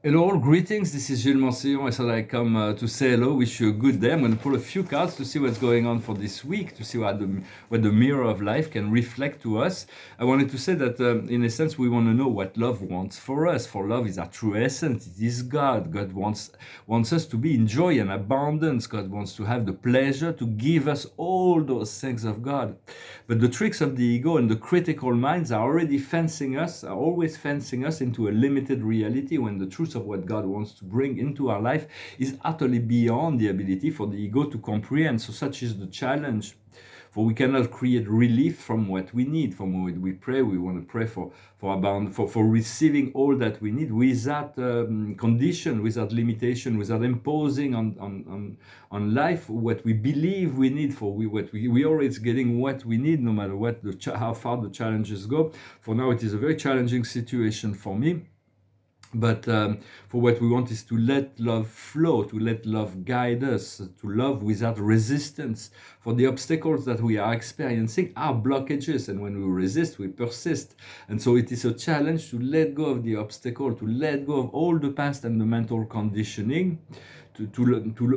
Hello, greetings. This is Gilles Mancillon. I thought I'd come to say hello, wish you a good day. I'm going to pull a few cards to see what's going on for this week, to see what the mirror of life can reflect to us. I wanted to say that, in a sense, we want to know what love wants for us. For love is our true essence. It is God. God wants us to be in joy and abundance. God wants to have the pleasure to give us all those things of God. But the tricks of the ego and the critical minds are already are always fencing us into a limited reality when the truth of what God wants to bring into our life is utterly beyond the ability for the ego to comprehend. So such is the challenge. For we cannot create relief from what we need. From what we pray, we want to pray for receiving all that we need without condition, without limitation, without imposing on life what we believe we need. We always getting what we need, no matter how far the challenges go. For now, it is a very challenging situation for me. But for what we want is to let love flow, to let love guide us, to love without resistance. For the obstacles that we are experiencing are blockages, and when we resist, we persist. And so it is a challenge to let go of the obstacle, to let go of all the past and the mental conditioning,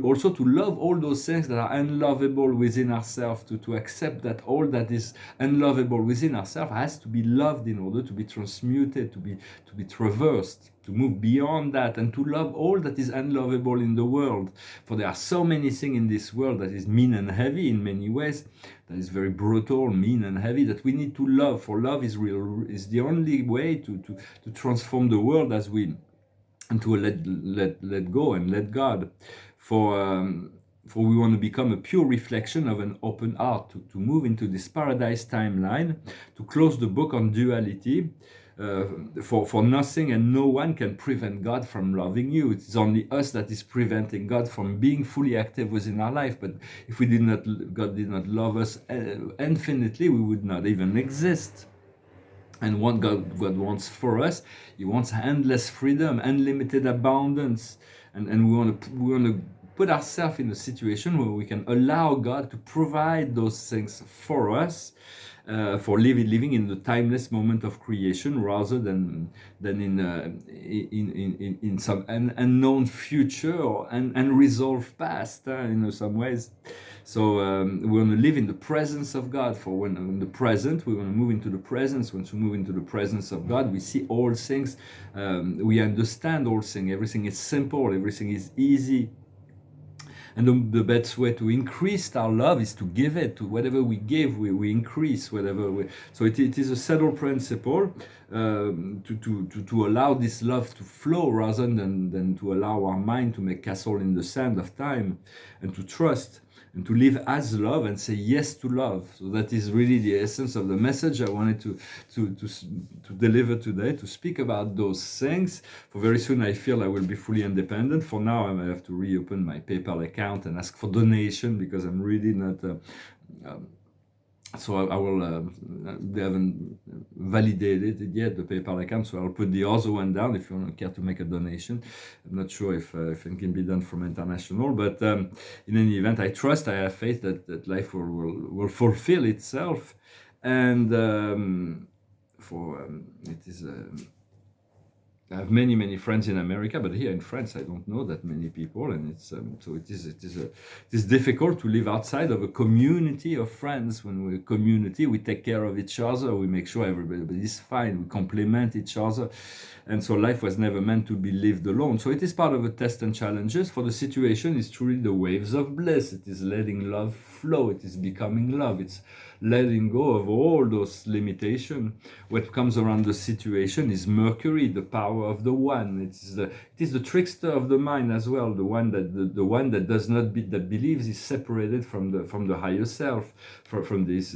also to love all those things that are unlovable within ourselves, to accept that all that is unlovable within ourselves has to be loved in order to be transmuted, to be traversed, to move beyond that, and to love all that is unlovable in the world. For there are so many things in this world that is mean and heavy in many ways, that is very brutal, mean and heavy, that we need to love. For love is the only way to transform the world as we and to let go and let God. For we want to become a pure reflection of an open heart, to move into this paradise timeline, to close the book on duality. For nothing and no one can prevent God from loving you. It's only us that is preventing God from being fully active within our life. But if God did not love us infinitely, we would not even exist. And what God wants for us, He wants endless freedom, unlimited abundance, and we want to put ourselves in a situation where we can allow God to provide those things for us, for living in the timeless moment of creation, rather than in some unknown future or unresolved past, in some ways. So we want to live in the presence of God. For when in the present, we want to move into the presence. Once we move into the presence of God, we see all things. We understand all things. Everything is simple. Everything is easy. And the best way to increase our love is to give it. To whatever we give, we increase. So it is a subtle principle, to allow this love to flow rather than to allow our mind to make castle in the sand of time, and to trust and to live as love and say yes to love. So that is really the essence of the message I wanted to deliver today, to speak about those things. For very soon I feel I will be fully independent. For now I have to reopen my PayPal account and ask for donation, because I'm really not so I will, they haven't validated it yet, the PayPal account, so I'll put the other one down if you care to make a donation. I'm not sure if it can be done from international, but in any event, I have faith that life will fulfill itself, and it is... I have many friends in America, but here in France, I don't know that many people, and it is difficult to live outside of a community of friends. When we're a community, we take care of each other, we make sure everybody is fine, we complement each other, and so life was never meant to be lived alone. So it is part of a test and challenges. For the situation is truly the waves of bliss. It is letting love flow. It is becoming love. It's letting go of all those limitations. What comes around the situation is Mercury, the power of the one. It is the trickster of the mind as well. The one that does not that believes is separated from the higher self. From this,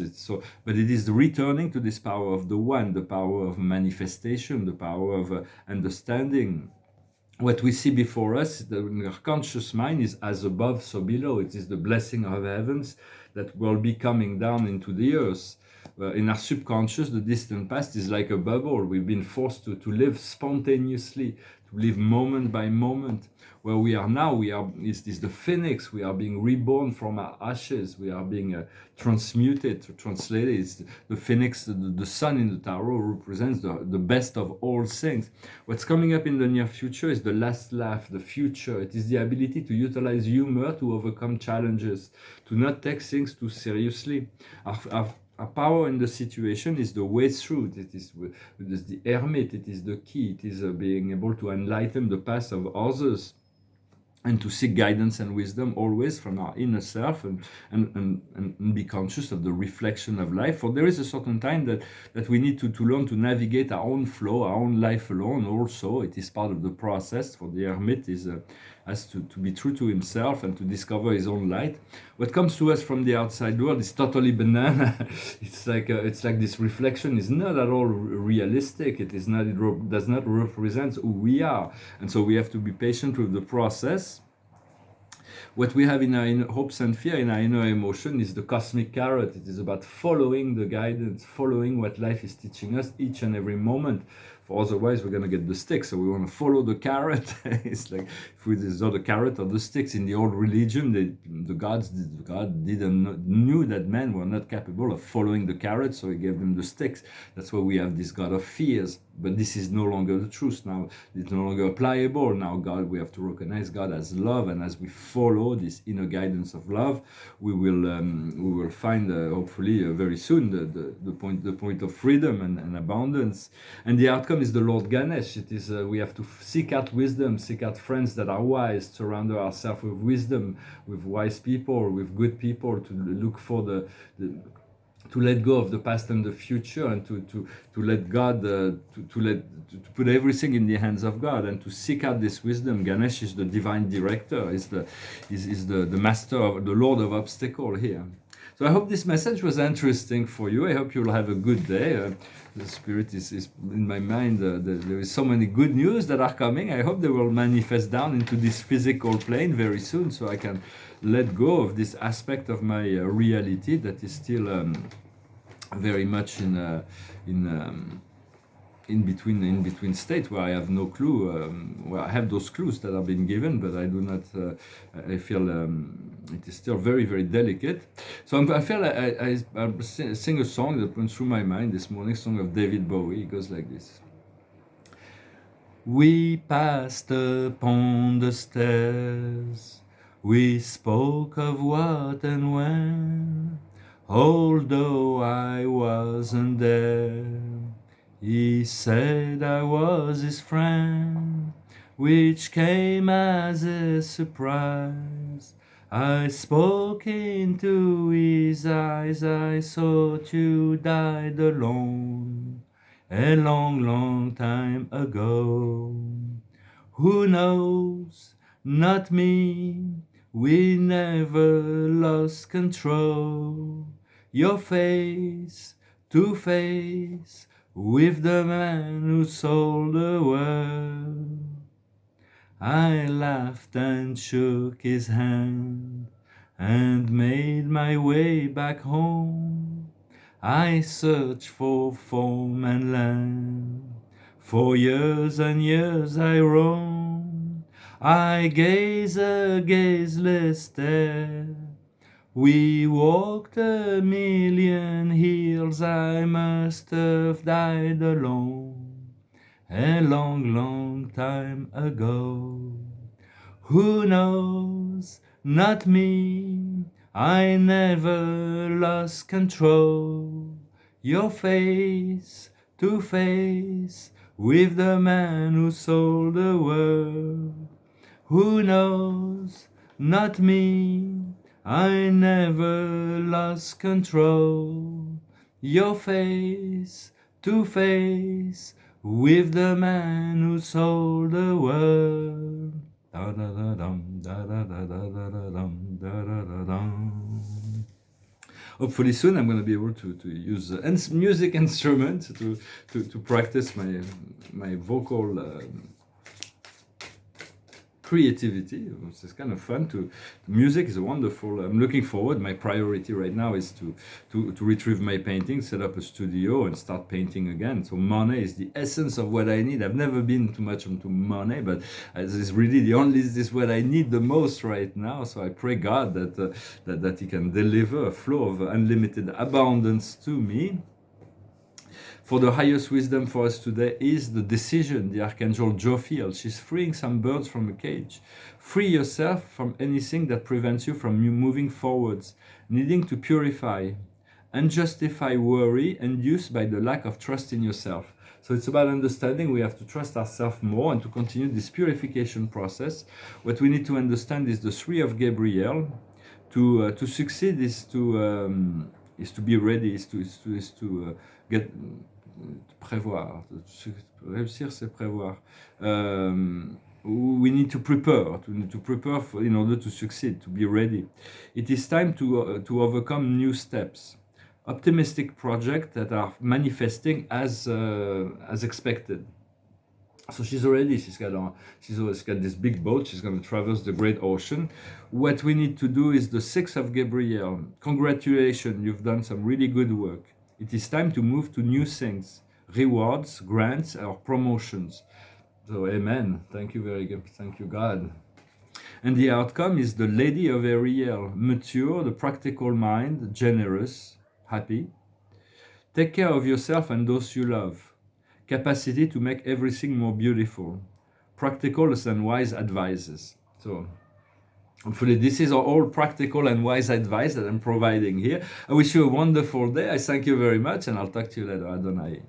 but it is the returning to this power of the one, the power of manifestation, the power of understanding. What we see before us, our conscious mind, is as above, so below. It is the blessing of heavens that will be coming down into the earth. In our subconscious, the distant past is like a bubble. We've been forced to live spontaneously, to live moment by moment. Where we are now, is the phoenix. We are being reborn from our ashes. We are being transmuted, translated. It's the phoenix, the sun in the tarot represents the best of all things. What's coming up in the near future is the last laugh, the future. It is the ability to utilize humor to overcome challenges, to not take things too seriously. Our power in the situation is the way through. It is the hermit. It is the key. It is being able to enlighten the path of others, and to seek guidance and wisdom always from our inner self, and be conscious of the reflection of life. For there is a certain time that we need to learn to navigate our own flow, our own life alone also. It is part of the process. For the hermit has to be true to himself and to discover his own light. What comes to us from the outside world is totally banana. It's like this reflection is not at all realistic. It does not represent who we are, and so we have to be patient with the process. What we have in our inner hopes and fear, in our inner emotion, is the cosmic carrot. It is about following the guidance, following what life is teaching us each and every moment. For otherwise, we're going to get the stick. So we want to follow the carrot. It's like if we desire the carrot or the sticks. In the old religion, God knew that men were not capable of following the carrot, so he gave them the sticks. That's why we have this God of fears. But this is no longer the truth now. It's no longer applicable. Now we have to recognize God as love, and as we follow this inner guidance of love, we will find hopefully very soon the point of freedom and abundance. And the outcome is the Lord Ganesh. It is we have to seek out wisdom, seek out friends that are wise, surround ourselves with wisdom, with wise people, with good people, to look for to let go of the past and the future, and to let God to put everything in the hands of God, and to seek out this wisdom. Ganesh is the divine director, is the master of the Lord of obstacle here. So I hope this message was interesting for you. I hope you'll have a good day. The spirit is in my mind. There is so many good news that are coming. I hope they will manifest down into this physical plane very soon, so I can let go of this aspect of my reality that is still very much in between state, where I have no clue, where I have those clues that are being given, but I do not. I feel it is still very, very delicate. So I feel I sing a song that went through my mind this morning, song of David Bowie. It goes like this. We passed upon the stairs. We spoke of what and when, although I wasn't there. He said I was his friend, which came as a surprise. I spoke into his eyes. I thought you died alone a long, long time ago. Who knows? Not me. We never lost control. Your face to face with the man who sold the world. I laughed and shook his hand and made my way back home. I searched for foam and land. For years and years I roamed. I gaze a gazeless stare. We walked a million hills. I must have died alone a long, long time ago. Who knows? Not me. I never lost control. Your face to face with the man who sold the world. Who knows? Not me. I never lost control. Your face to face with the man who sold the world. Da da da dum, da da da da da da dum, da da da dum. Hopefully soon I'm going to be able to use music instruments to practice my vocal creativity. It's kind of fun to music is wonderful. I'm looking forward. My priority right now is to retrieve my painting, set up a studio and start painting again. So money is the essence of what I need. I've never been too much into money, but this is really this is what I need the most right now. So I pray God that he can deliver a flow of unlimited abundance to me. For the highest wisdom for us today is the decision, the Archangel Jophiel. She's freeing some birds from a cage. Free yourself from anything that prevents you from moving forwards, needing to purify, unjustified worry induced by the lack of trust in yourself. So it's about understanding we have to trust ourselves more and to continue this purification process. What we need to understand is the 3 of Gabriel. To succeed is to be ready, is to get prévoir. Réussir, c'est prévoir. We need to prepare, in order to succeed, to be ready. It is time to overcome new steps. Optimistic projects that are manifesting as expected. So she's got this big boat. She's going to traverse the great ocean. What we need to do is the 6 of Gabriel. Congratulations, you've done some really good work. It is time to move to new things, rewards, grants, or promotions. So amen. Thank you very good. Thank you, God. And the outcome is the Lady of Ariel, mature, the practical mind, generous, happy. Take care of yourself and those you love. Capacity to make everything more beautiful. Practical and wise advices. So hopefully this is all practical and wise advice that I'm providing here. I wish you a wonderful day. I thank you very much and I'll talk to you later. Adonai.